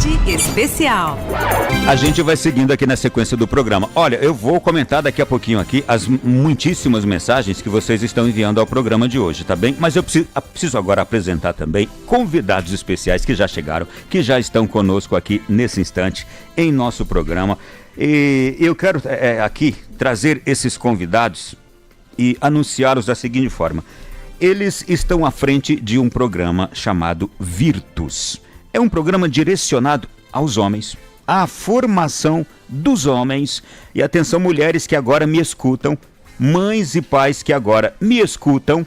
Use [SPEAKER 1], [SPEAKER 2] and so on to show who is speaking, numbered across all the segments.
[SPEAKER 1] Tarde Especial.
[SPEAKER 2] A gente vai seguindo aqui na sequência do programa. Olha, eu vou comentar daqui a pouquinho aqui as muitíssimas mensagens que vocês estão enviando ao programa de hoje, tá bem? Mas eu preciso agora apresentar também convidados especiais que já chegaram, que já estão conosco aqui nesse instante em nosso programa. E eu quero aqui trazer esses convidados e anunciá-los da seguinte forma. Eles estão à frente de um programa chamado Virtus. É um programa direcionado aos homens, à formação dos homens. E atenção, mulheres que agora me escutam, mães e pais que agora me escutam.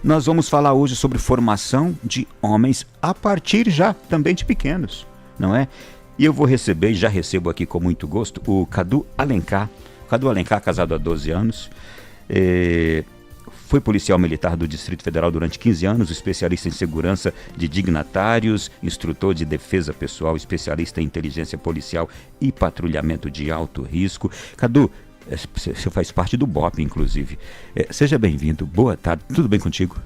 [SPEAKER 2] Nós vamos falar hoje sobre formação de homens a partir já também de pequenos, não é? E eu vou receber, e já recebo aqui com muito gosto, o Cadu Alencar. Cadu Alencar, casado há 12 anos. Foi policial militar do Distrito Federal durante 15 anos, especialista em segurança de dignatários, instrutor de defesa pessoal, especialista em inteligência policial e patrulhamento de alto risco. Cadu, você faz parte do BOPE, inclusive. Seja bem-vindo, boa tarde, tudo bem contigo?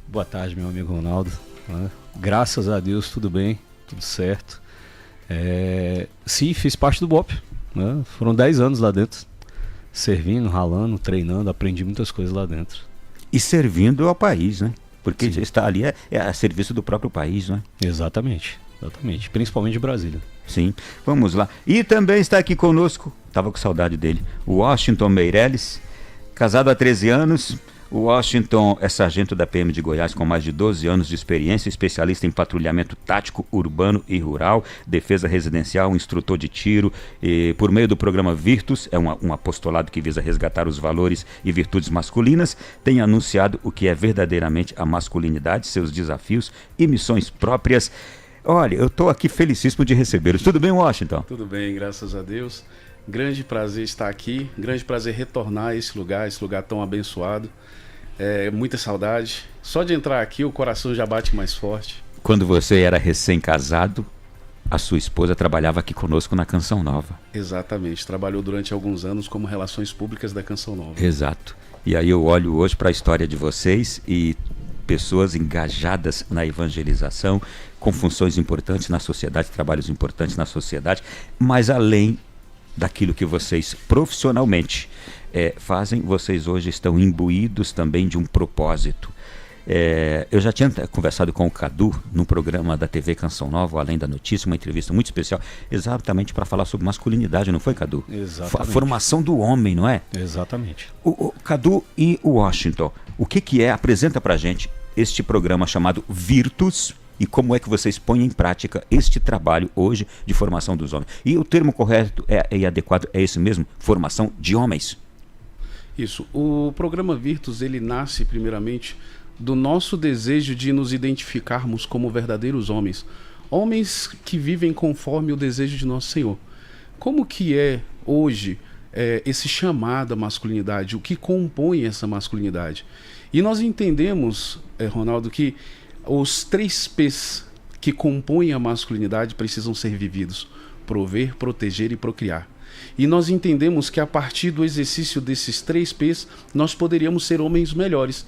[SPEAKER 3] Boa tarde, meu amigo Ronaldo. Graças a Deus, tudo bem, tudo certo. Sim, fiz parte do BOPE, né? Foram 10 anos lá dentro, servindo, ralando, treinando, aprendi muitas coisas lá dentro.
[SPEAKER 2] E servindo ao país, né? Porque sim, está ali a serviço do próprio país, né?
[SPEAKER 3] Exatamente, principalmente Brasília.
[SPEAKER 2] Sim, vamos lá. E também está aqui conosco, estava com saudade dele, o Washington Meirelles, casado há 13 anos. O Washington é sargento da PM de Goiás com mais de 12 anos de experiência, especialista em patrulhamento tático, urbano e rural, defesa residencial, instrutor de tiro. E, por meio do programa Virtus, é um apostolado que visa resgatar os valores e virtudes masculinas, tem anunciado o que é verdadeiramente a masculinidade, seus desafios e missões próprias. Olha, eu estou aqui felicíssimo de recebê-los. Tudo bem, Washington?
[SPEAKER 4] Tudo bem, graças a Deus. Grande prazer estar aqui, grande prazer retornar a esse lugar tão abençoado. Muita saudade. Só de entrar aqui o coração já bate mais forte.
[SPEAKER 2] Quando você era recém-casado, a sua esposa trabalhava aqui conosco na Canção Nova.
[SPEAKER 4] Exatamente, trabalhou durante alguns anos como relações públicas da Canção Nova.
[SPEAKER 2] Exato. E aí eu olho hoje para a história de vocês e pessoas engajadas na evangelização, com funções importantes na sociedade, trabalhos importantes na sociedade, mas além daquilo que vocês profissionalmente fazem, vocês hoje estão imbuídos também de um propósito. Eu já tinha conversado com o Cadu num programa da TV Canção Nova, Além da Notícia, uma entrevista muito especial, exatamente para falar sobre masculinidade, não foi, Cadu?
[SPEAKER 3] Exatamente.
[SPEAKER 2] A formação do homem, não é?
[SPEAKER 3] Exatamente.
[SPEAKER 2] O Cadu e o Washington, o que é, apresenta pra gente este programa chamado Virtus, e como é que vocês põem em prática este trabalho hoje de formação dos homens. E o termo correto e adequado é esse mesmo? Formação de homens?
[SPEAKER 4] Isso. O programa Virtus, ele nasce primeiramente do nosso desejo de nos identificarmos como verdadeiros homens. Homens que vivem conforme o desejo de nosso Senhor. Como que é hoje esse chamado à masculinidade? O que compõe essa masculinidade? E nós entendemos, Ronaldo, que os 3 P's que compõem a masculinidade precisam ser vividos: prover, proteger e procriar. E nós entendemos que a partir do exercício desses 3 P's nós poderíamos ser homens melhores.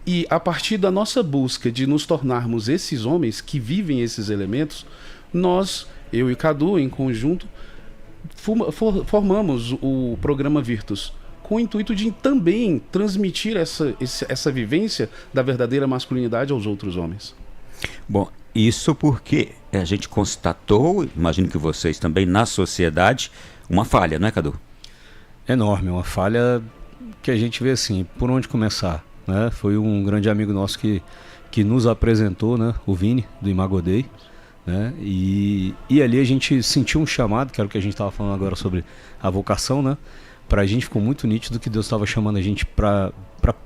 [SPEAKER 4] E a partir da nossa busca de nos tornarmos esses homens que vivem esses elementos, nós, eu e Cadu, em conjunto, formamos o programa Virtus, com o intuito de também transmitir essa vivência da verdadeira masculinidade aos outros homens.
[SPEAKER 2] Bom, isso porque a gente constatou, imagino que vocês também, na sociedade, uma falha, não é, Cadu?
[SPEAKER 3] Enorme, uma falha que a gente vê assim, por onde começar, né? Foi um grande amigo nosso que nos apresentou, né? O Vini, do Imagodei, né? E ali a gente sentiu um chamado, que era o que a gente estava falando agora sobre a vocação, né? Pra gente ficou muito nítido que Deus estava chamando a gente para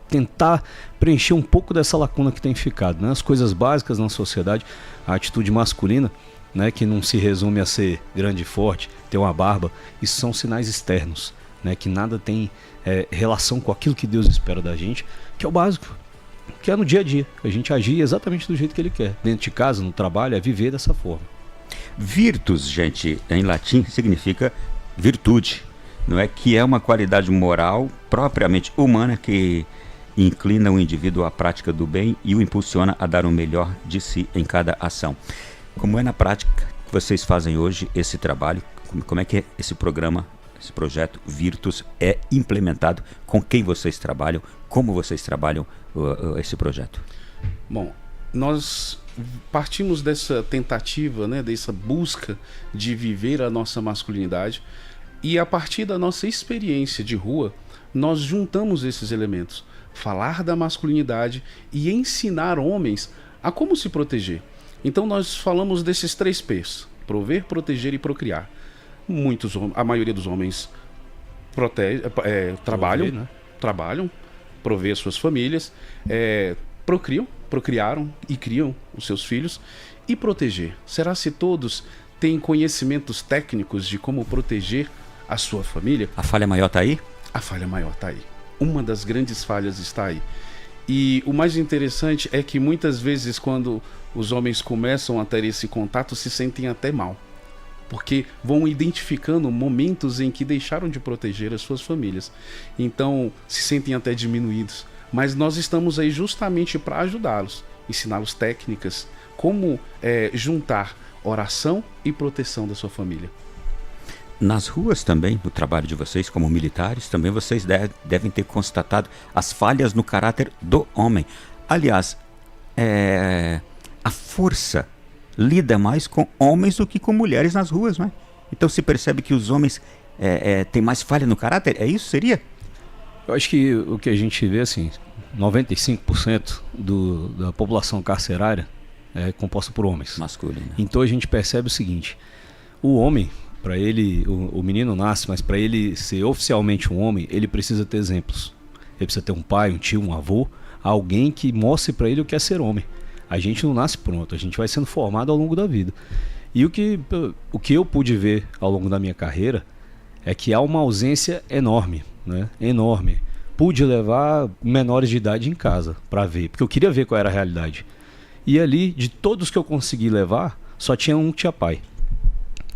[SPEAKER 3] tentar preencher um pouco dessa lacuna que tem ficado, né? As coisas básicas na sociedade, a atitude masculina, né? Que não se resume a ser grande e forte, ter uma barba, isso são sinais externos, né? Que nada tem relação com aquilo que Deus espera da gente, que é o básico, que é no dia a dia, a gente agir exatamente do jeito que Ele quer, dentro de casa, no trabalho, é viver dessa forma.
[SPEAKER 2] Virtus, gente, em latim significa virtude, não é? Que é uma qualidade moral propriamente humana que inclina o indivíduo à prática do bem e o impulsiona a dar o melhor de si em cada ação. Como é na prática que vocês fazem hoje esse trabalho? Como é que esse programa, esse projeto Virtus é implementado? Com quem vocês trabalham? Como vocês trabalham esse projeto?
[SPEAKER 4] Bom, nós partimos dessa tentativa, né, dessa busca de viver a nossa masculinidade, e a partir da nossa experiência de rua, nós juntamos esses elementos. Falar da masculinidade e ensinar homens a como se proteger. Então nós falamos desses 3 P's: prover, proteger e procriar. A maioria dos homens trabalham, provê suas famílias, procriaram e criam os seus filhos. E proteger? Será se todos têm conhecimentos técnicos de como proteger a sua família?
[SPEAKER 2] A falha maior está aí?
[SPEAKER 4] A falha maior está aí. Uma das grandes falhas está aí. E o mais interessante é que muitas vezes, quando os homens começam a ter esse contato, se sentem até mal, porque vão identificando momentos em que deixaram de proteger as suas famílias. Então se sentem até diminuídos. Mas nós estamos aí justamente para ajudá-los, ensiná-los técnicas, como juntar oração e proteção da sua família.
[SPEAKER 2] Nas ruas também, no trabalho de vocês como militares, também vocês devem ter constatado as falhas no caráter do homem. Aliás, a força lida mais com homens do que com mulheres nas ruas, não é? Então se percebe que os homens têm mais falha no caráter, é isso? Seria?
[SPEAKER 3] Eu acho que o que a gente vê, assim, 95% da população carcerária é composta por homens.
[SPEAKER 2] Masculino.
[SPEAKER 3] Então a gente percebe o seguinte: o homem, para ele, o menino nasce, mas para ele ser oficialmente um homem, ele precisa ter exemplos. Ele precisa ter um pai, um tio, um avô, alguém que mostre para ele o que é ser homem. A gente não nasce pronto, a gente vai sendo formado ao longo da vida. E o que eu pude ver ao longo da minha carreira é que há uma ausência enorme, né? Enorme. Pude levar menores de idade em casa para ver, porque eu queria ver qual era a realidade. E ali, de todos que eu consegui levar, só tinha um que tinha pai.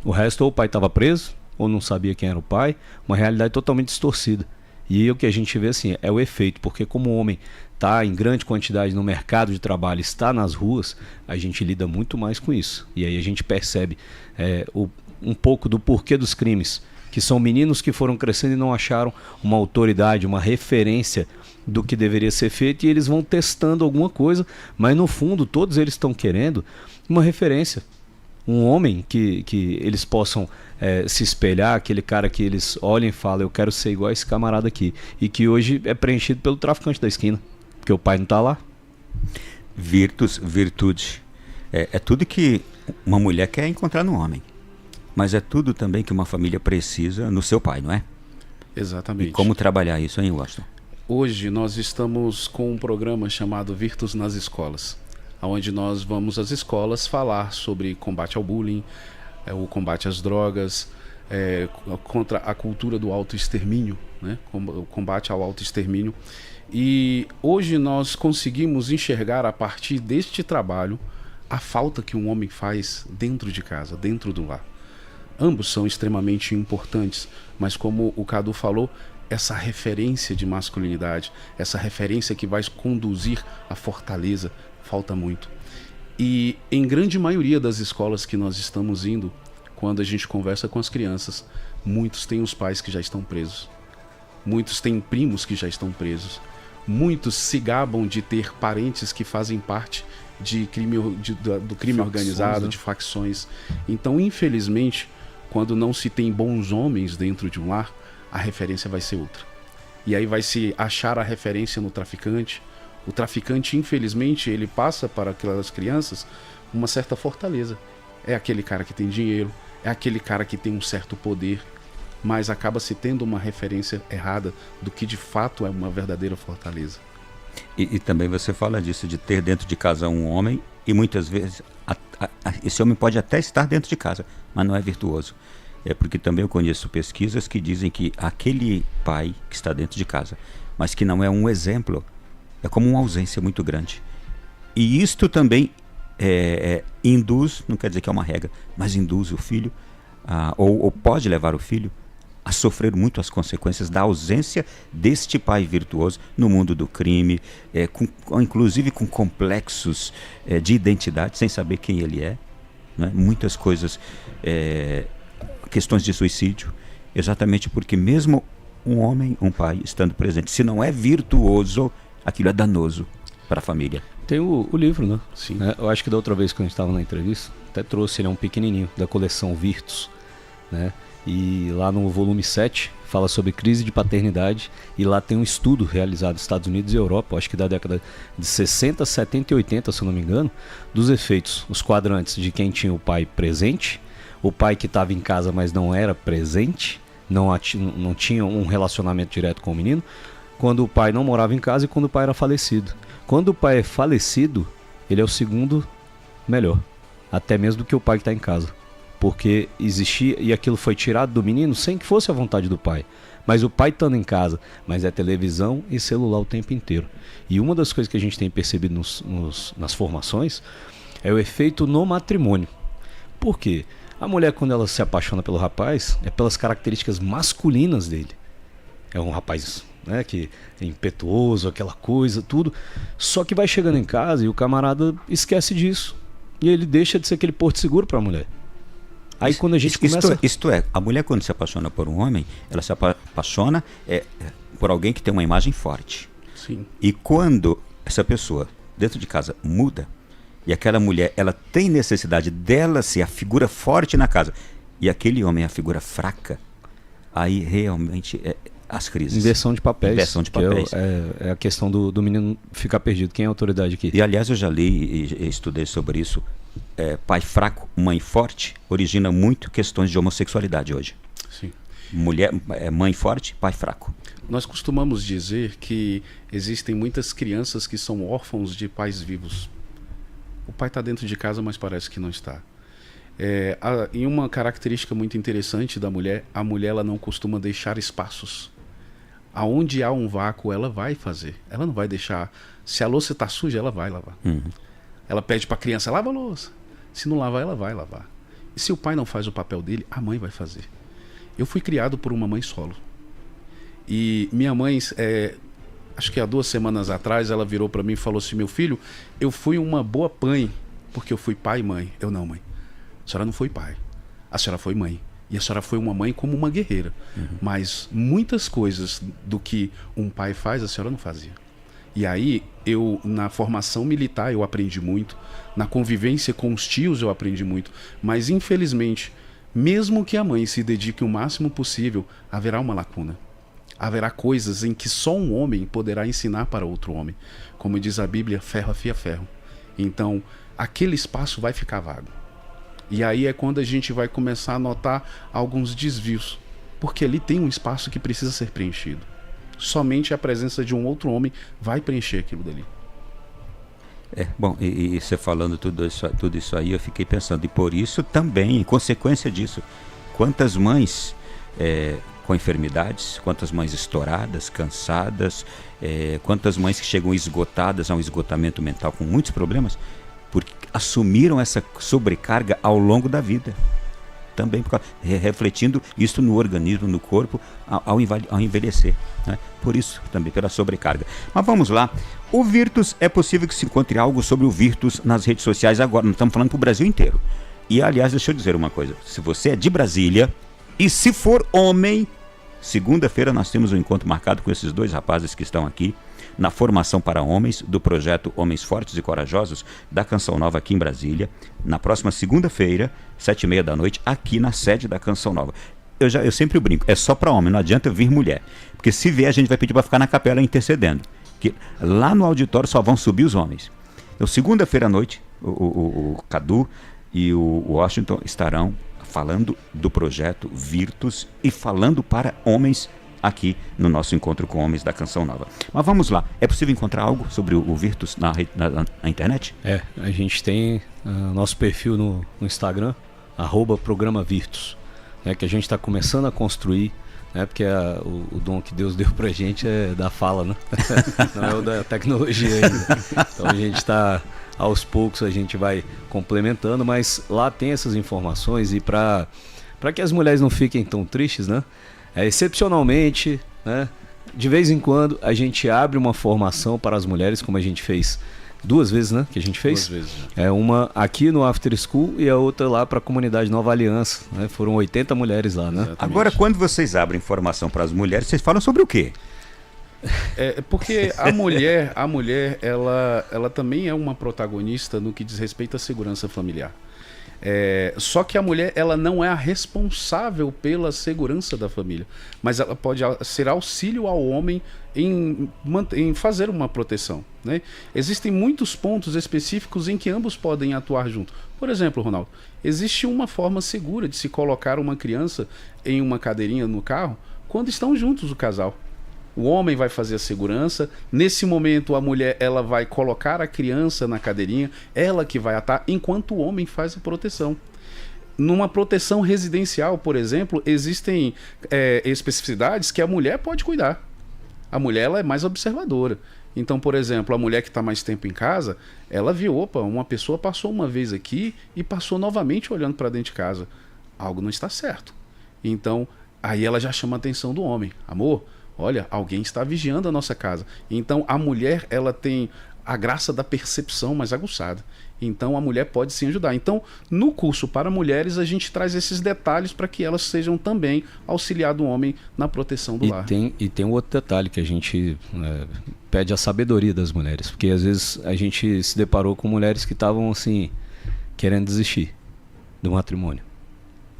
[SPEAKER 3] O resto, ou o pai estava preso, ou não sabia quem era o pai, uma realidade totalmente distorcida. E aí, o que a gente vê assim é o efeito, porque como o homem está em grande quantidade no mercado de trabalho, está nas ruas, a gente lida muito mais com isso. E aí a gente percebe um pouco do porquê dos crimes, que são meninos que foram crescendo e não acharam uma autoridade, uma referência do que deveria ser feito, e eles vão testando alguma coisa, mas no fundo todos eles estão querendo uma referência. Um homem que eles possam se espelhar, aquele cara que eles olhem e falam: eu quero ser igual a esse camarada aqui, e que hoje é preenchido pelo traficante da esquina, porque o pai não está lá.
[SPEAKER 2] Virtude. É tudo que uma mulher quer encontrar no homem, mas é tudo também que uma família precisa no seu pai, não é?
[SPEAKER 4] Exatamente.
[SPEAKER 2] E como trabalhar isso, hein, Washington?
[SPEAKER 4] Hoje nós estamos com um programa chamado Virtus nas Escolas, onde nós vamos às escolas falar sobre combate ao bullying, o combate às drogas, contra a cultura do autoextermínio, né? O combate ao autoextermínio. E hoje nós conseguimos enxergar, a partir deste trabalho, a falta que um homem faz dentro de casa, dentro do lar. Ambos são extremamente importantes, mas como o Cadu falou, essa referência de masculinidade, essa referência que vai conduzir à fortaleza, falta muito. E em grande maioria das escolas que nós estamos indo, quando a gente conversa com as crianças, muitos têm os pais que já estão presos, muitos têm primos que já estão presos, muitos se gabam de ter parentes que fazem parte do crime organizado, né? De facções. Então, infelizmente, quando não se tem bons homens dentro de um lar, a referência vai ser outra. E aí vai se achar a referência no traficante. O traficante, infelizmente, ele passa para aquelas crianças uma certa fortaleza. É aquele cara que tem dinheiro, é aquele cara que tem um certo poder, mas acaba se tendo uma referência errada do que de fato é uma verdadeira fortaleza.
[SPEAKER 2] E também você fala disso, de ter dentro de casa um homem, e muitas vezes esse homem pode até estar dentro de casa, mas não é virtuoso. É porque também eu conheço pesquisas que dizem que aquele pai que está dentro de casa, mas que não é um exemplo, é como uma ausência muito grande. E isto também induz, não quer dizer que é uma regra, mas induz o filho, ou pode levar o filho a sofrer muito as consequências da ausência deste pai virtuoso no mundo do crime, inclusive com complexos de identidade, sem saber quem ele é. né? Muitas coisas, questões de suicídio, exatamente porque mesmo um homem, um pai, estando presente, se não é virtuoso, aquilo é danoso para a família.
[SPEAKER 3] Tem o livro, né?
[SPEAKER 4] Sim.
[SPEAKER 3] Eu acho que da outra vez que a gente estava na entrevista, até trouxe, ele é um pequenininho, da coleção Virtus, né? E lá no volume 7 fala sobre crise de paternidade, e lá tem um estudo realizado nos Estados Unidos e Europa, acho que da década de 60, 70 e 80, se eu não me engano, dos efeitos, os quadrantes de quem tinha o pai presente, o pai que estava em casa mas não era presente, não tinha um relacionamento direto com o menino, quando o pai não morava em casa e quando o pai era falecido. Quando o pai é falecido, ele é o segundo melhor, até mesmo do que o pai que está em casa. Porque existia, e aquilo foi tirado do menino sem que fosse a vontade do pai. Mas o pai estando em casa, mas é televisão e celular o tempo inteiro. E uma das coisas que a gente tem percebido nas formações é o efeito no matrimônio. Por quê? A mulher, quando ela se apaixona pelo rapaz, é pelas características masculinas dele. É um rapaz, né, que é impetuoso, aquela coisa, tudo. Só que vai chegando em casa e o camarada esquece disso. E ele deixa de ser aquele porto seguro para a mulher. Aí quando a gente começa...
[SPEAKER 2] Isto é, a mulher quando se apaixona por um homem, ela se apaixona por alguém que tem uma imagem forte.
[SPEAKER 4] Sim.
[SPEAKER 2] E quando essa pessoa, dentro de casa, muda, e aquela mulher, ela tem necessidade dela ser a figura forte na casa, e aquele homem é a figura fraca, aí realmente as crises.
[SPEAKER 3] Inversão de papéis.
[SPEAKER 2] Inversão de papéis.
[SPEAKER 3] É a questão do menino ficar perdido. Quem é a autoridade aqui?
[SPEAKER 2] E aliás, eu já li e estudei sobre isso. Pai fraco, mãe forte, origina muito questões de homossexualidade hoje.
[SPEAKER 4] Sim.
[SPEAKER 2] Mãe forte, pai fraco.
[SPEAKER 4] Nós costumamos dizer que existem muitas crianças que são órfãos de pais vivos. O pai está dentro de casa, mas parece que não está. E uma característica muito interessante da mulher, a mulher ela não costuma deixar espaços. Aonde há um vácuo, ela vai fazer. Ela não vai deixar. Se a louça está suja, ela vai lavar.
[SPEAKER 2] Uhum.
[SPEAKER 4] Ela pede para a criança, lava a louça. Se não lavar, ela vai lavar. E se o pai não faz o papel dele, a mãe vai fazer. Eu fui criado por uma mãe solo. E minha mãe, acho que há 2 semanas atrás, ela virou para mim e falou assim, meu filho, eu fui uma boa mãe, porque eu fui pai e mãe. Eu não, mãe. A senhora não foi pai. A senhora foi mãe. E a senhora foi uma mãe como uma guerreira. Uhum. Mas muitas coisas do que um pai faz, a senhora não fazia. E aí, na formação militar, eu aprendi muito. Na convivência com os tios, eu aprendi muito. Mas, infelizmente, mesmo que a mãe se dedique o máximo possível, haverá uma lacuna. Haverá coisas em que só um homem poderá ensinar para outro homem. Como diz a Bíblia, ferro afia ferro. Então, aquele espaço vai ficar vago. E aí é quando a gente vai começar a notar alguns desvios. Porque ali tem um espaço que precisa ser preenchido. Somente a presença de um outro homem vai preencher aquilo dali.
[SPEAKER 2] Bom, e você falando tudo isso aí, eu fiquei pensando, e por isso também, em consequência disso, quantas mães com enfermidades, quantas mães estouradas, cansadas, quantas mães que chegam esgotadas a um esgotamento mental com muitos problemas, porque assumiram essa sobrecarga ao longo da vida. Também refletindo isso no organismo, no corpo, ao envelhecer, né? Por isso, também pela sobrecarga. Mas vamos lá. O Virtus, é possível que se encontre algo sobre o Virtus nas redes sociais agora. Nós estamos falando para o Brasil inteiro. E, aliás, deixa eu dizer uma coisa. Se você é de Brasília e se for homem, segunda-feira nós temos um encontro marcado com esses 2 rapazes que estão aqui na formação para homens do projeto Homens Fortes e Corajosos da Canção Nova aqui em Brasília, na próxima segunda-feira, 7h30 da noite, aqui na sede da Canção Nova. Eu sempre brinco, é só para homem, não adianta vir mulher, porque se vier a gente vai pedir para ficar na capela intercedendo, que lá no auditório só vão subir os homens. Então segunda-feira à noite, o Cadu e o Washington estarão falando do projeto Virtus e falando para homens aqui no nosso encontro com homens da Canção Nova. Mas vamos lá, é possível encontrar algo sobre o Virtus na internet?
[SPEAKER 3] A gente tem nosso perfil no Instagram, @programa Virtus, que a gente está começando a construir, porque o dom que Deus deu pra gente é da fala, né? Não é o da tecnologia ainda. Então a gente está, aos poucos a gente vai complementando, mas lá tem essas informações, e para que as mulheres não fiquem tão tristes, né? Excepcionalmente, né, de vez em quando a gente abre uma formação para as mulheres, como a gente fez 2 vezes, né, que a gente fez.
[SPEAKER 4] 2 vezes.
[SPEAKER 3] É uma aqui no After School e a outra lá para a comunidade Nova Aliança, né? Foram 80 mulheres lá, né?
[SPEAKER 4] Exatamente.
[SPEAKER 2] Agora, quando vocês abrem formação para as mulheres, vocês falam sobre o quê?
[SPEAKER 4] Porque a mulher, ela também é uma protagonista no que diz respeito à segurança familiar. Só que a mulher, ela não é a responsável pela segurança da família, mas ela pode ser auxílio ao homem em fazer uma proteção, né? Existem muitos pontos específicos em que ambos podem atuar junto. Por exemplo, Ronaldo, existe uma forma segura de se colocar uma criança em uma cadeirinha no carro quando estão juntos o casal. O homem vai fazer a segurança. Nesse momento, a mulher, ela vai colocar a criança na cadeirinha, ela que vai atar, enquanto o homem faz a proteção. Numa proteção residencial, por exemplo, existem especificidades que a mulher pode cuidar. A mulher, ela é mais observadora. Então, por exemplo, a mulher que está mais tempo em casa, ela viu, opa, uma pessoa passou uma vez aqui e passou novamente olhando para dentro de casa. Algo não está certo. Então, aí ela já chama a atenção do homem. Amor, olha, alguém está vigiando a nossa casa. Então, a mulher, ela tem a graça da percepção mais aguçada. Então, a mulher pode sim ajudar. Então, no curso para mulheres, a gente traz esses detalhes para que elas sejam também auxiliar do homem na proteção do lar.
[SPEAKER 3] E tem um outro detalhe que a gente pede a sabedoria das mulheres. Porque, às vezes, a gente se deparou com mulheres que estavam, assim, querendo desistir do matrimônio.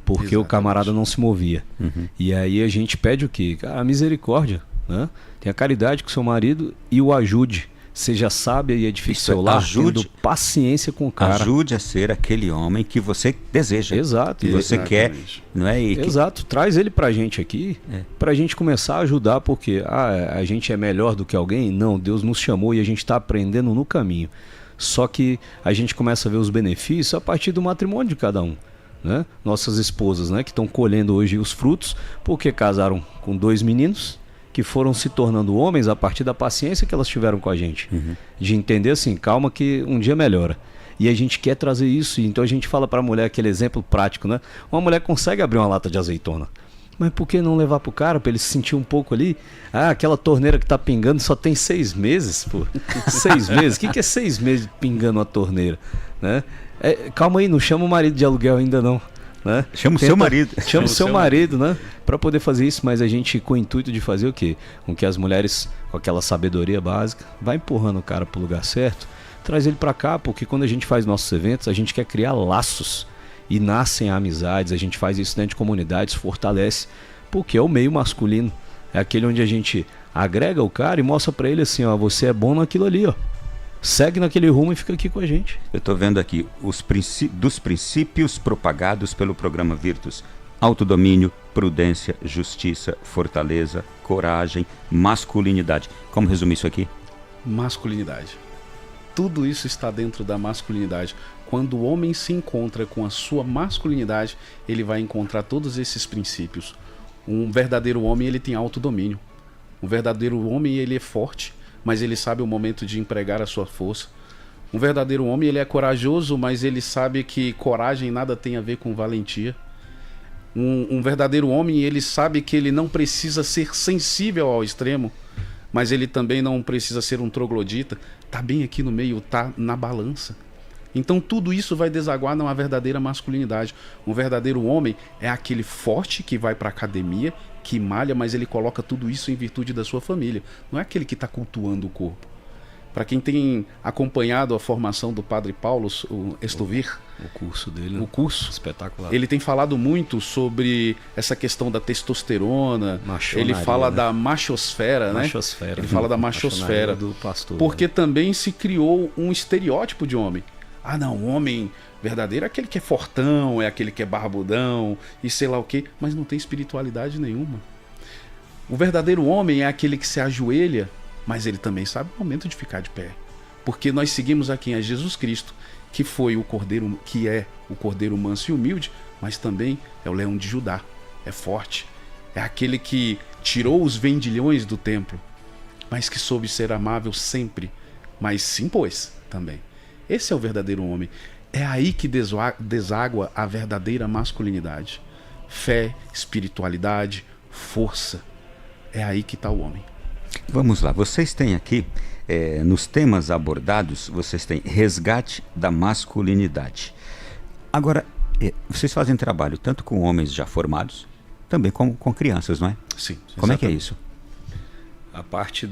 [SPEAKER 3] Porque
[SPEAKER 4] Exatamente.
[SPEAKER 3] o camarada não se movia.
[SPEAKER 2] Uhum.
[SPEAKER 3] E aí a gente pede o quê? A misericórdia, né? Tenha caridade com seu marido e o ajude. Seja sábia e edifique
[SPEAKER 2] Isso,
[SPEAKER 3] seu lar,
[SPEAKER 2] ajude-
[SPEAKER 3] tendo paciência com o cara.
[SPEAKER 2] Ajude a ser aquele homem que você deseja.
[SPEAKER 3] Exato.
[SPEAKER 2] Que você quer,
[SPEAKER 4] Exatamente.
[SPEAKER 2] não é?
[SPEAKER 3] Exato. Traz ele pra gente aqui, pra gente começar a ajudar, porque a gente é melhor do que alguém? Não, Deus nos chamou e a gente tá aprendendo no caminho. Só que a gente começa a ver os benefícios a partir do matrimônio de cada um. Né? Nossas esposas, né, que estão colhendo hoje os frutos porque casaram com 2 meninos que foram se tornando homens a partir da paciência que elas tiveram com a gente, de entender assim, calma que um dia melhora. E a gente quer trazer isso, então a gente fala para a mulher aquele exemplo prático, né? Uma mulher consegue abrir uma lata de azeitona, mas por que não levar pro cara para ele se sentir um pouco ali? Ah, aquela torneira que tá pingando só tem 6 meses, pô. 6 meses? O que é 6 meses pingando uma torneira, né? Calma aí, não chama o marido de aluguel ainda não, né?
[SPEAKER 2] Chama o seu marido.
[SPEAKER 3] Chama o seu marido, né? Para poder fazer isso, mas a gente com o intuito de fazer o quê? Com que as mulheres, com aquela sabedoria básica, vai empurrando o cara pro lugar certo, traz ele para cá, porque quando a gente faz nossos eventos, a gente quer criar laços e nascem amizades, a gente faz isso dentro de comunidades, fortalece, porque é o meio masculino, é aquele onde a gente agrega o cara e mostra para ele assim, ó, você é bom naquilo ali, ó. Segue naquele rumo e fica aqui com a gente.
[SPEAKER 2] Eu estou vendo aqui dos princípios propagados pelo programa Virtus: autodomínio, prudência, justiça, fortaleza, coragem, masculinidade. Como resumir isso aqui?
[SPEAKER 4] Masculinidade. Tudo isso está dentro da masculinidade. Quando o homem se encontra com a sua masculinidade, ele vai encontrar todos esses princípios. Um verdadeiro homem, ele tem autodomínio. Um verdadeiro homem, ele é forte, mas ele sabe o momento de empregar a sua força. Um verdadeiro homem, ele é corajoso, mas ele sabe que coragem nada tem a ver com valentia. Um verdadeiro homem, ele sabe que ele não precisa ser sensível ao extremo, mas ele também não precisa ser um troglodita. Tá bem aqui no meio, tá na balança. Então tudo isso vai desaguar numa verdadeira masculinidade. Um verdadeiro homem é aquele forte que vai para a academia, que malha, mas ele coloca tudo isso em virtude da sua família. Não é aquele que está cultuando o corpo. Para quem tem acompanhado a formação do Padre Paulo Estovir,
[SPEAKER 3] O curso dele,
[SPEAKER 4] o curso,
[SPEAKER 3] espetacular.
[SPEAKER 4] ele tem falado muito sobre essa questão da testosterona.
[SPEAKER 3] Machonaria,
[SPEAKER 4] Ele fala
[SPEAKER 3] né?
[SPEAKER 4] da machosfera, né?
[SPEAKER 3] Machosfera.
[SPEAKER 4] Ele fala da machosfera.
[SPEAKER 3] Do pastor.
[SPEAKER 4] Porque
[SPEAKER 3] né?
[SPEAKER 4] também se criou um estereótipo de homem. Ah, não, o homem verdadeiro é aquele que é fortão, é aquele que é barbudão e sei lá o quê, mas não tem espiritualidade nenhuma. O verdadeiro homem é aquele que se ajoelha, mas ele também sabe o momento de ficar de pé. Porque nós seguimos a quem? A Jesus Cristo, que foi o cordeiro, que é o cordeiro manso e humilde, mas também é o leão de Judá, é forte. É aquele que tirou os vendilhões do templo, mas que soube ser amável sempre, mas se impôs também. Esse é o verdadeiro homem. É aí que deságua a verdadeira masculinidade. Fé, espiritualidade, força. É aí que está o homem.
[SPEAKER 2] Vamos lá, vocês têm aqui nos temas abordados, vocês têm resgate da masculinidade. Agora, vocês fazem trabalho tanto com homens já formados, também com crianças, não é?
[SPEAKER 4] Sim.
[SPEAKER 2] Como é que é isso?
[SPEAKER 3] A parte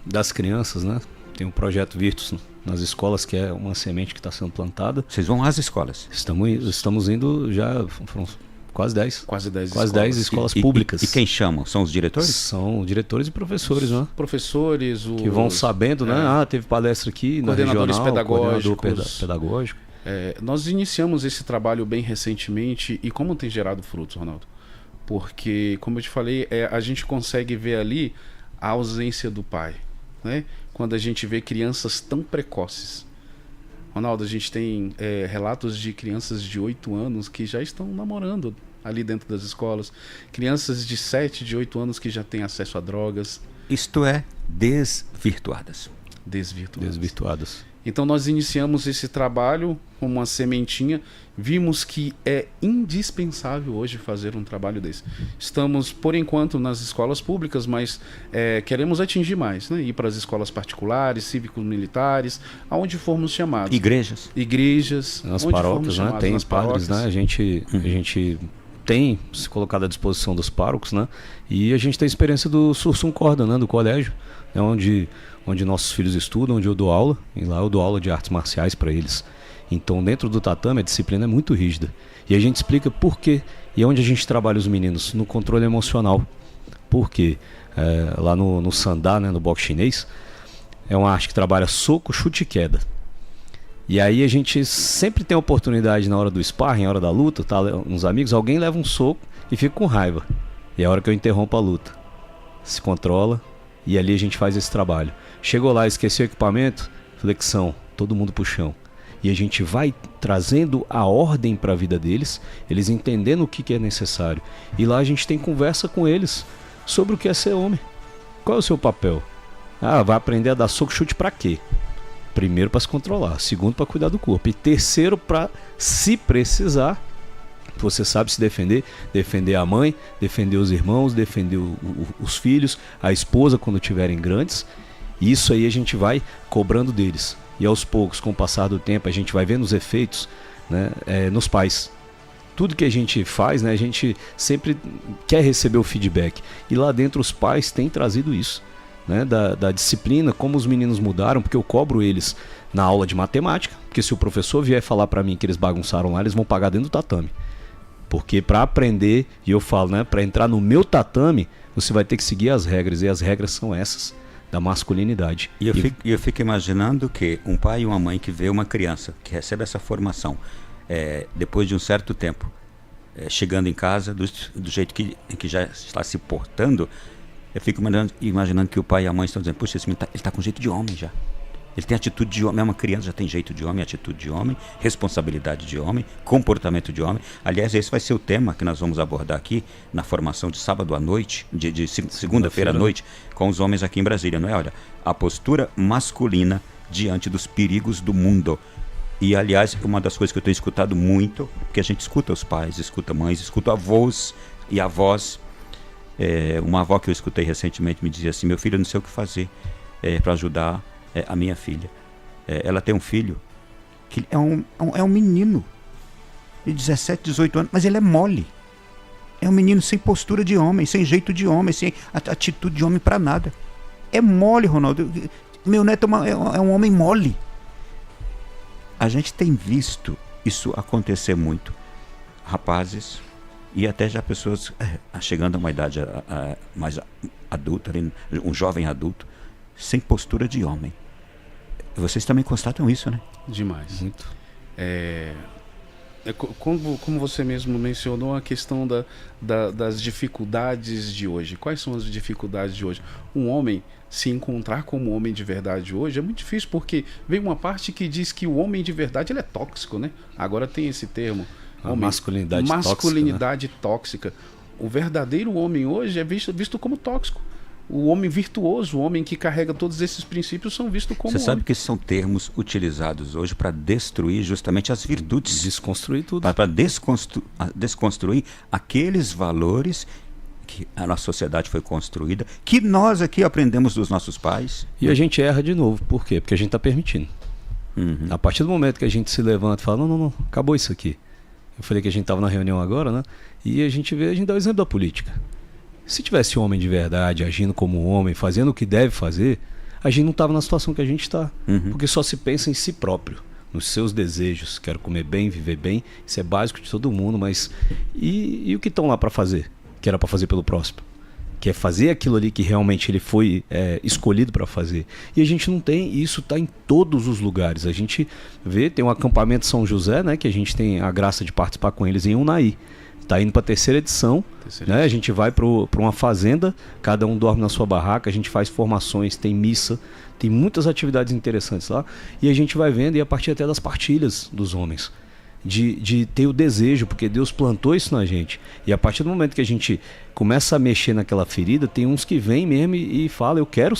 [SPEAKER 3] das crianças, né? Tem um projeto Virtus nas escolas, que é uma semente que está sendo plantada.
[SPEAKER 2] Vocês vão às escolas?
[SPEAKER 3] Estamos indo já, foram quase 10.
[SPEAKER 4] Quase 10
[SPEAKER 3] escolas públicas.
[SPEAKER 2] E quem chamam? São os diretores?
[SPEAKER 3] São diretores e professores, né?
[SPEAKER 4] Professores,
[SPEAKER 3] que vão sabendo, né? Teve palestra aqui na
[SPEAKER 4] coordenadores
[SPEAKER 3] regional,
[SPEAKER 4] pedagógicos.
[SPEAKER 3] coordenador pedagógico.
[SPEAKER 4] Nós iniciamos esse trabalho bem recentemente e como tem gerado frutos, Ronaldo? Porque, como eu te falei, a gente consegue ver ali a ausência do pai, né? Quando a gente vê crianças tão precoces. Ronaldo, a gente tem relatos de crianças de 8 anos que já estão namorando ali dentro das escolas. Crianças de 7, de 8 anos que já têm acesso a drogas.
[SPEAKER 2] Isto é, desvirtuadas.
[SPEAKER 3] Desvirtuadas.
[SPEAKER 4] Então nós iniciamos esse trabalho com uma sementinha, vimos que é indispensável hoje fazer um trabalho desse. Estamos, por enquanto, nas escolas públicas, mas queremos atingir mais, né? Ir para as escolas particulares, cívicos militares, aonde formos chamados. Igrejas.
[SPEAKER 3] Nas paróquias, né? Tem padres, né? A gente tem se colocado à disposição dos párocos, né? E a gente tem a experiência do Sursum Corda, né? Do colégio, né? Onde nossos filhos estudam, onde eu dou aula, e lá eu dou aula de artes marciais para eles. Então, dentro do tatame, a disciplina é muito rígida. E a gente explica por quê. E onde a gente trabalha os meninos? No controle emocional. Por quê? Lá no Sandá, né, no boxe chinês, é uma arte que trabalha soco, chute e queda. E aí a gente sempre tem a oportunidade na hora do sparring, na hora da luta, tá, uns amigos, alguém leva um soco e fica com raiva. E é a hora que eu interrompo a luta. Se controla e ali a gente faz esse trabalho. Chegou lá, esqueceu o equipamento, flexão, todo mundo pro chão. E a gente vai trazendo a ordem para a vida deles, eles entendendo o que é necessário. E lá a gente tem conversa com eles sobre o que é ser homem. Qual é o seu papel? Vai aprender a dar soco, chute para quê? Primeiro, para se controlar. Segundo, para cuidar do corpo. E terceiro, para, se precisar, você sabe se defender. Defender a mãe, defender os irmãos, defender os filhos, a esposa quando tiverem grandes. Isso aí a gente vai cobrando deles. E aos poucos, com o passar do tempo, a gente vai vendo os efeitos, né, nos pais. Tudo que a gente faz, né, a gente sempre quer receber o feedback. E lá dentro os pais têm trazido isso. Né, da disciplina, como os meninos mudaram, porque eu cobro eles na aula de matemática, porque se o professor vier falar para mim que eles bagunçaram lá, eles vão pagar dentro do tatame. Porque para aprender, e eu falo, né, para entrar no meu tatame, você vai ter que seguir as regras, e as regras são essas, da masculinidade.
[SPEAKER 2] E eu fico imaginando que um pai e uma mãe que vê uma criança que recebe essa formação, depois de um certo tempo, chegando em casa, do jeito que já está se portando, eu fico imaginando que o pai e a mãe estão dizendo, poxa, esse menino ele está com jeito de homem já. Ele tem atitude de homem, é uma criança, já tem jeito de homem, atitude de homem, responsabilidade de homem, comportamento de homem. Aliás, esse vai ser o tema que nós vamos abordar aqui na formação de sábado à noite, de segunda-feira à noite, com os homens aqui em Brasília, não é? Olha, a postura masculina diante dos perigos do mundo. E, aliás, uma das coisas que eu tenho escutado muito, porque a gente escuta os pais, escuta mães, escuta avós e avós. Uma avó que eu escutei recentemente me dizia assim, meu filho, eu não sei o que fazer para ajudar a minha filha. Ela tem um filho que é um menino de 17, 18 anos, mas ele é mole. É um menino sem postura de homem, sem jeito de homem, sem atitude de homem para nada. É mole, Ronaldo. Meu neto é um homem mole. A gente tem visto isso acontecer muito. Rapazes e até já pessoas chegando a uma idade mais adulta, um jovem adulto, sem postura de homem. Vocês também constatam isso, né?
[SPEAKER 4] Demais. Muito. Como você mesmo mencionou, a questão das dificuldades de hoje. Quais são as dificuldades de hoje? Um homem se encontrar como homem de verdade hoje é muito difícil, porque vem uma parte que diz que o homem de verdade ele é tóxico, né? Agora tem esse termo. Masculinidade tóxica. O verdadeiro homem hoje é visto como tóxico. O homem virtuoso, o homem que carrega todos esses princípios são vistos como
[SPEAKER 2] Você sabe que esses são termos utilizados hoje para destruir justamente as virtudes.
[SPEAKER 3] Desconstruir tudo.
[SPEAKER 2] Para desconstruir aqueles valores que a nossa sociedade foi construída, que nós aqui aprendemos dos nossos pais.
[SPEAKER 3] E a gente erra de novo. Por quê? Porque a gente está permitindo. A partir do momento que a gente se levanta e fala, não, acabou isso aqui. Eu falei que a gente estava na reunião agora, né? E a gente dá o exemplo da política. Se tivesse homem de verdade, agindo como homem, fazendo o que deve fazer, a gente não estava na situação que a gente está. Porque só se pensa em si próprio, nos seus desejos. Quero comer bem, viver bem. Isso é básico de todo mundo, mas... E o que estão lá para fazer? Que era para fazer pelo próximo? Que é fazer aquilo ali que realmente ele foi escolhido para fazer. E a gente não tem, e isso está em todos os lugares. A gente vê, tem um acampamento São José, né, que a gente tem a graça de participar com eles em Unai. Está indo para a terceira edição. Né? A gente vai para uma fazenda, cada um dorme na sua barraca, a gente faz formações, tem missa, tem muitas atividades interessantes lá. E a gente vai vendo, e a partir até das partilhas dos homens. De ter o desejo, porque Deus plantou isso na gente. E a partir do momento que a gente começa a mexer naquela ferida, tem uns que vêm mesmo e falam, eu quero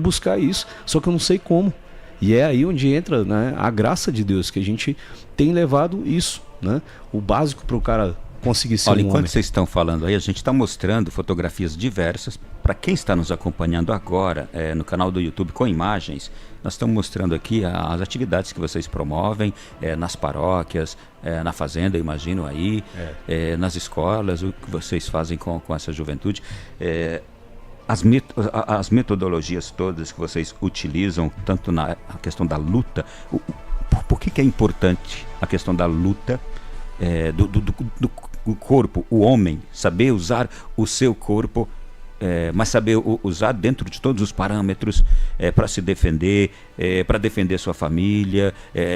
[SPEAKER 3] buscar isso, só que eu não sei como. E é aí onde entra, né, a graça de Deus, que a gente tem levado isso, né, o básico para o cara conseguir ser um homem.
[SPEAKER 2] Enquanto vocês estão falando aí, a gente está mostrando fotografias diversas. Para quem está nos acompanhando agora no canal do YouTube com imagens, nós estamos mostrando aqui as atividades que vocês promovem nas paróquias, na fazenda, imagino aí, nas escolas, o que vocês fazem com essa juventude. As metodologias todas que vocês utilizam, tanto na questão da luta. Por que é importante a questão da luta do corpo, o homem, saber usar o seu corpo, mas saber usar dentro de todos os parâmetros para se defender, para defender sua família,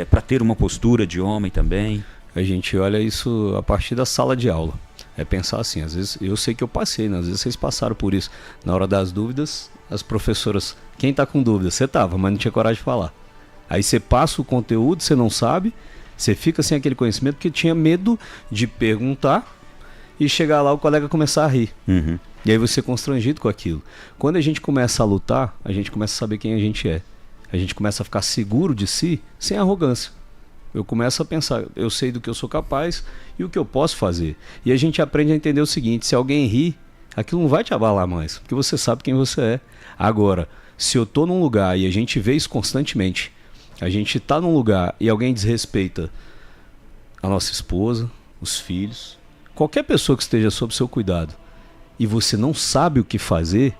[SPEAKER 2] para ter uma postura de homem também?
[SPEAKER 3] A gente olha isso a partir da sala de aula. É pensar assim, às vezes eu sei que eu passei, né? Às vezes vocês passaram por isso. Na hora das dúvidas, as professoras, quem está com dúvida? Você estava, mas não tinha coragem de falar. Aí você passa o conteúdo, você não sabe, você fica sem aquele conhecimento porque tinha medo de perguntar e chegar lá o colega começar a rir. E aí você é constrangido com aquilo. Quando a gente começa a lutar, a gente começa a saber quem a gente é. A gente começa a ficar seguro de si, sem arrogância. Eu começo a pensar, eu sei do que eu sou capaz e o que eu posso fazer. E a gente aprende a entender o seguinte, se alguém rir, aquilo não vai te abalar mais, porque você sabe quem você é. Agora, se eu tô num lugar e a gente vê isso constantemente, a gente tá num lugar e alguém desrespeita a nossa esposa, os filhos, qualquer pessoa que esteja sob seu cuidado, e você não sabe o que fazer,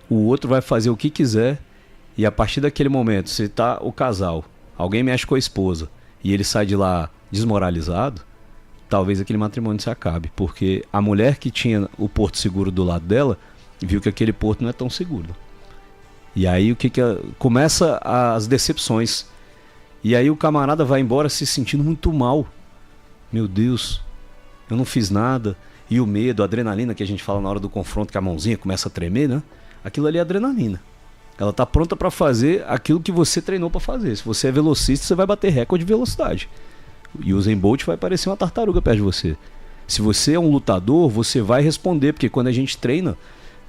[SPEAKER 3] o outro vai fazer o que quiser, e a partir daquele momento, se tá o casal, alguém mexe com a esposa, e ele sai de lá desmoralizado, talvez aquele matrimônio se acabe, porque a mulher que tinha o porto seguro do lado dela, viu que aquele porto não é tão seguro. E aí começa as decepções. E aí o camarada vai embora se sentindo muito mal. Meu Deus, eu não fiz nada. E o medo, a adrenalina que a gente fala na hora do confronto, que a mãozinha começa a tremer, né? Aquilo ali é adrenalina. Ela tá pronta para fazer aquilo que você treinou para fazer. Se você é velocista, você vai bater recorde de velocidade. E o Usain Bolt vai parecer uma tartaruga perto de você. Se você é um lutador, você vai responder, porque quando a gente treina,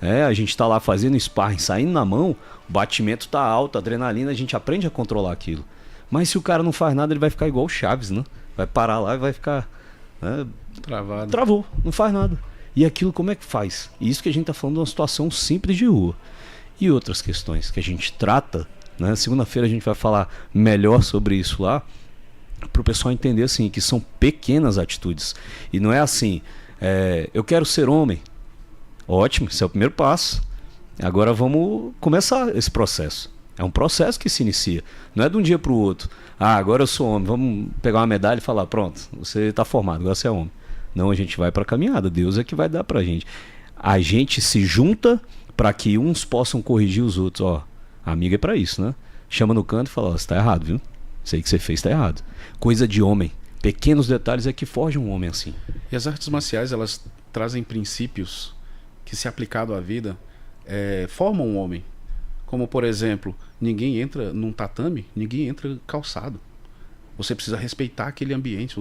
[SPEAKER 3] a gente tá lá fazendo sparring, saindo na mão, o batimento tá alto, a adrenalina, a gente aprende a controlar aquilo. Mas se o cara não faz nada, ele vai ficar igual o Chaves, né? Vai parar lá e vai ficar...
[SPEAKER 4] Travado.
[SPEAKER 3] Travou, não faz nada. E aquilo como é que faz? E isso que a gente tá falando de uma situação simples de rua. E outras questões que a gente trata, né? Segunda-feira a gente vai falar melhor sobre isso lá, para o pessoal entender assim, que são pequenas atitudes. E não é assim, eu quero ser homem. Ótimo, esse é o primeiro passo. Agora vamos começar esse processo. É um processo que se inicia. Não é de um dia para o outro. Agora eu sou homem, vamos pegar uma medalha e falar, pronto, você está formado, agora você é homem. Não, a gente vai para a caminhada, Deus é que vai dar para a gente. A gente se junta para que uns possam corrigir os outros. Ó, amiga é para isso, né? Chama no canto e fala, você tá errado, viu? Isso aí que você fez tá errado. Coisa de homem. Pequenos detalhes é que forjam um homem assim.
[SPEAKER 4] E as artes marciais, elas trazem princípios que, se aplicado à vida, formam um homem. Como, por exemplo, ninguém entra num tatame, ninguém entra calçado. Você precisa respeitar aquele ambiente.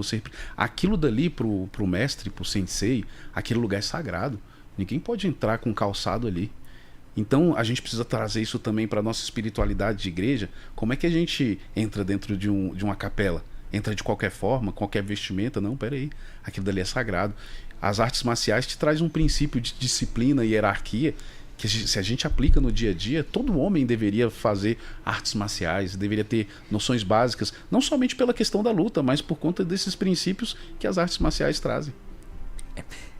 [SPEAKER 4] Aquilo dali pro mestre, pro sensei, aquele lugar é sagrado. Ninguém pode entrar com calçado ali. Então a gente precisa trazer isso também para a nossa espiritualidade de igreja. Como é que a gente entra dentro de uma capela? entra de qualquer forma, qualquer vestimenta. Não, peraí, aquilo dali é sagrado. As artes marciais te trazem um princípio de disciplina e hierarquia que se a gente aplica no dia a dia, todo homem deveria fazer artes marciais, deveria ter noções básicas, não somente pela questão da luta, mas por conta desses princípios que as artes marciais trazem.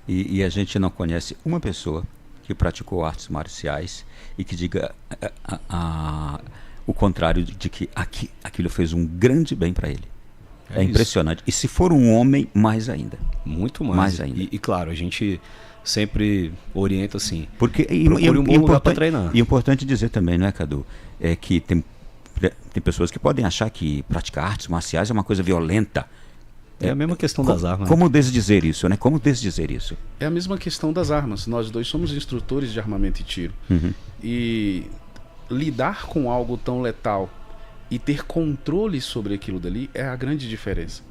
[SPEAKER 2] E a gente não conhece uma pessoa que praticou artes marciais e que diga o contrário de que aquilo fez um grande bem para ele. É impressionante. E se for um homem, mais ainda.
[SPEAKER 3] Muito mais ainda. E claro, a gente sempre orienta assim.
[SPEAKER 2] Porque
[SPEAKER 3] um bom lugar para treinar.
[SPEAKER 2] E é importante dizer também, não é, Cadu? É que tem pessoas que podem achar que praticar artes marciais é uma coisa violenta.
[SPEAKER 3] É a mesma questão das armas.
[SPEAKER 2] Como desdizer isso, né? Como desdizer isso?
[SPEAKER 4] É a mesma questão das armas. Nós dois somos instrutores de armamento e tiro. E lidar com algo tão letal e ter controle sobre aquilo dali é a grande diferença.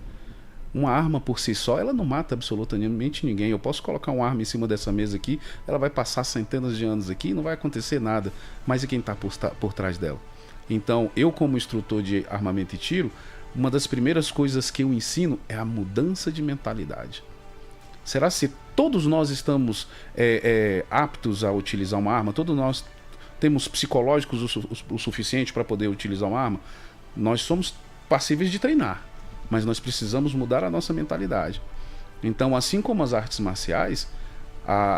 [SPEAKER 4] Uma arma por si só, ela não mata absolutamente ninguém. Eu posso colocar uma arma em cima dessa mesa aqui, ela vai passar centenas de anos aqui e não vai acontecer nada. Mas e quem está por trás dela? Então, eu como instrutor de armamento e tiro, uma das primeiras coisas que eu ensino é a mudança de mentalidade. Será se todos nós estamos aptos a utilizar uma arma? Todos nós temos psicológicos o suficiente para poder utilizar uma arma? Nós somos passíveis de treinar, mas nós precisamos mudar a nossa mentalidade. Então, assim como as artes marciais,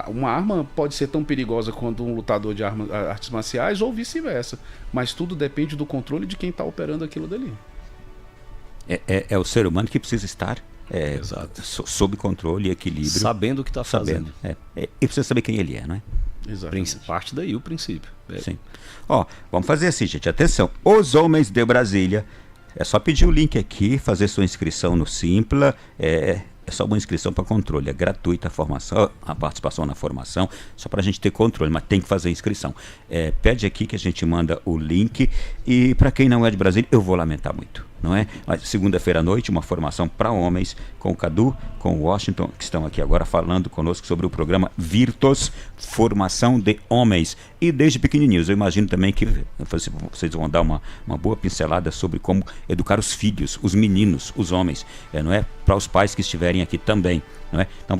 [SPEAKER 4] uma arma pode ser tão perigosa quanto um lutador de artes marciais ou vice-versa, mas tudo depende do controle de quem está operando aquilo dali.
[SPEAKER 2] É o ser humano que precisa estar sob controle e equilíbrio.
[SPEAKER 3] Sabendo o que está fazendo.
[SPEAKER 2] E precisa saber quem ele é, não é?
[SPEAKER 4] Exatamente.
[SPEAKER 3] Parte daí o princípio.
[SPEAKER 2] Sim. Vamos fazer assim, gente. Atenção. Os Homens de Brasília. É só pedir o link aqui, fazer sua inscrição no Simpla. É só uma inscrição para controle. É gratuita a participação na formação, só para a gente ter controle, mas tem que fazer inscrição. Pede aqui que a gente manda o link. E para quem não é de Brasília, eu vou lamentar muito, não é? Mas segunda-feira à noite, uma formação para homens, com o Cadu, com o Washington, que estão aqui agora falando conosco sobre o programa Virtus, Formação de Homens. E desde pequenininhos, eu imagino também que vocês vão dar uma boa pincelada sobre como educar os filhos, os meninos, os homens, não é? Para os pais que estiverem aqui também, não é? Então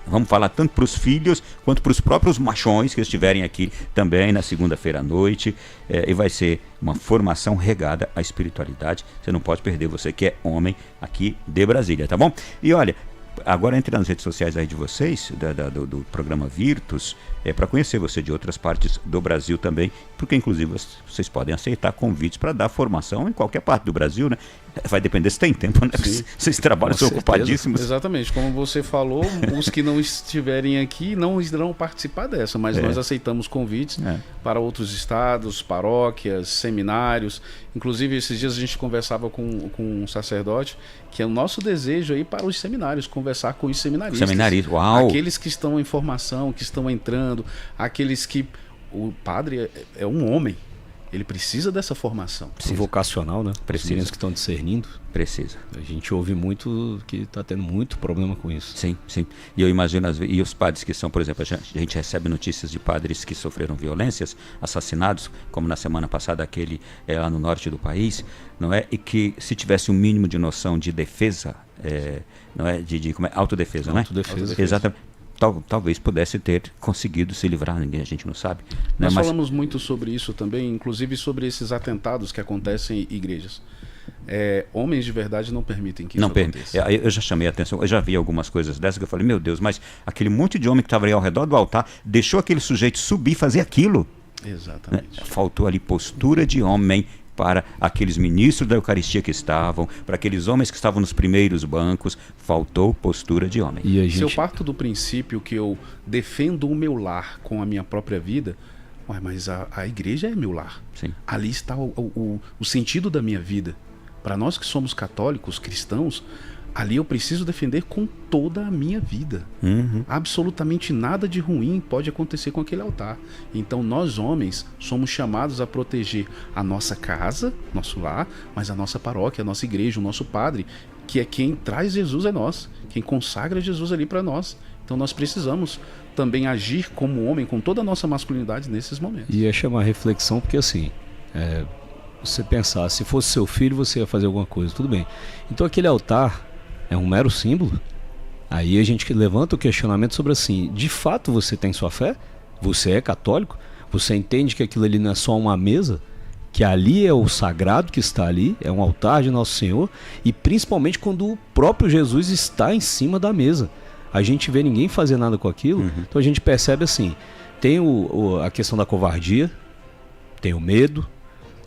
[SPEAKER 2] vamos falar tanto para os filhos quanto para os próprios machões que estiverem aqui também na segunda-feira à noite, e vai ser uma formação regada à espiritualidade. Você não pode perder, você que é homem aqui de Brasília, tá bom? E olha, agora entre nas redes sociais aí de vocês, do programa Virtus, para conhecer você de outras partes do Brasil também, porque inclusive vocês podem aceitar convites para dar formação em qualquer parte do Brasil, né? Vai depender se tem tempo, né? Vocês trabalham, são ocupadíssimos.
[SPEAKER 4] Exatamente, como você falou, os que não estiverem aqui não irão participar dessa, mas nós aceitamos convites para outros estados, paróquias, seminários. Inclusive, esses dias a gente conversava com um sacerdote, que é o nosso desejo aí para os seminários, conversar com os seminaristas.
[SPEAKER 2] Seminaristas, uau!
[SPEAKER 4] Aqueles que estão em formação, que estão entrando, aqueles que... O padre é um homem, ele precisa dessa formação.
[SPEAKER 3] Vocacional, né?
[SPEAKER 2] Precisa.
[SPEAKER 3] Os meninos que estão discernindo.
[SPEAKER 2] Precisa.
[SPEAKER 3] A gente ouve muito que está tendo muito problema com isso.
[SPEAKER 2] Sim, sim. E eu imagino, e os padres que são, por exemplo, a gente recebe notícias de padres que sofreram violências, assassinados, como na semana passada aquele lá no norte do país, não é? E que se tivesse um mínimo de noção de defesa, não é? Como é? Autodefesa, não é?
[SPEAKER 3] Autodefesa.
[SPEAKER 2] Exatamente. Talvez pudesse ter conseguido se livrar, a gente não sabe. Né?
[SPEAKER 4] Nós falamos muito sobre isso também, inclusive sobre esses atentados que acontecem em igrejas. Homens de verdade não permitem que isso aconteça.
[SPEAKER 2] Eu já chamei a atenção, eu já vi algumas coisas dessas que eu falei, meu Deus, mas aquele monte de homem que estava ali ao redor do altar deixou aquele sujeito subir e fazer aquilo.
[SPEAKER 4] Exatamente.
[SPEAKER 2] Né? Faltou ali postura de homem para aqueles ministros da Eucaristia que estavam, para aqueles homens que estavam nos primeiros bancos, faltou postura de homem.
[SPEAKER 3] E
[SPEAKER 4] Se eu parto do princípio que eu defendo o meu lar com a minha própria vida, mas a igreja é meu lar.
[SPEAKER 2] Sim.
[SPEAKER 4] Ali está o sentido da minha vida. Para nós que somos católicos, cristãos, ali eu preciso defender com toda a minha vida. Absolutamente nada de ruim pode acontecer com aquele altar. Então nós homens somos chamados a proteger a nossa casa, nosso lar, mas a nossa paróquia, a nossa igreja, o nosso padre, que é quem traz Jesus a nós, quem consagra Jesus ali para nós. Então nós precisamos também agir como homem, com toda a nossa masculinidade nesses momentos.
[SPEAKER 3] E é chamar a reflexão porque assim, você pensar, se fosse seu filho, você ia fazer alguma coisa, tudo bem. Então aquele altar é um mero símbolo. Aí a gente levanta o questionamento sobre assim, de fato você tem sua fé? Você é católico? Você entende que aquilo ali não é só uma mesa? Que ali é o sagrado que está ali, é um altar de Nosso Senhor, e principalmente quando o próprio Jesus está em cima da mesa. A gente vê ninguém fazer nada com aquilo, então a gente percebe assim, tem a questão da covardia, tem o medo,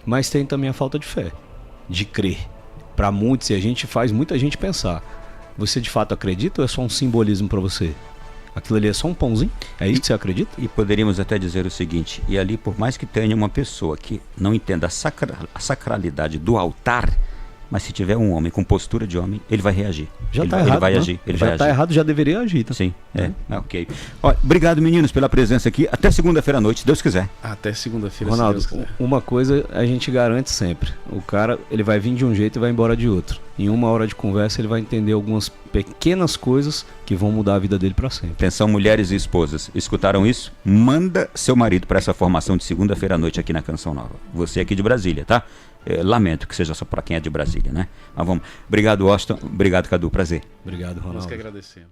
[SPEAKER 3] mas tem também a falta de fé, de crer. Para muitos, e a gente faz muita gente pensar, você de fato acredita ou é só um simbolismo para você? Aquilo ali é só um pãozinho? É isso que você acredita?
[SPEAKER 2] E poderíamos até dizer o seguinte, e ali por mais que tenha uma pessoa que não entenda a sacralidade do altar, mas se tiver um homem com postura de homem, ele vai reagir.
[SPEAKER 3] Já
[SPEAKER 2] ele
[SPEAKER 3] tá
[SPEAKER 2] vai,
[SPEAKER 3] errado,
[SPEAKER 2] ele vai
[SPEAKER 3] né?
[SPEAKER 2] agir. Ele
[SPEAKER 3] já
[SPEAKER 2] vai
[SPEAKER 3] tá
[SPEAKER 2] agir.
[SPEAKER 3] errado, já deveria agir, tá?
[SPEAKER 2] Sim, ok. Olha, obrigado, meninos, pela presença aqui. Até segunda-feira à noite, se Deus quiser.
[SPEAKER 4] Até segunda-feira,
[SPEAKER 3] Ronaldo,
[SPEAKER 4] se Deus quiser.
[SPEAKER 3] uma coisa a gente garante sempre. O cara, ele vai vir de um jeito e vai embora de outro. Em uma hora de conversa, ele vai entender algumas pequenas coisas que vão mudar a vida dele para sempre.
[SPEAKER 2] Atenção, mulheres e esposas. Escutaram isso? Manda seu marido para essa formação de segunda-feira à noite aqui na Canção Nova. Você aqui de Brasília, tá? Lamento que seja só para quem é de Brasília, né? Mas vamos. Obrigado, Austin. Obrigado, Cadu. Prazer.
[SPEAKER 3] Obrigado, Ronaldo.
[SPEAKER 4] Nós que agradecemos.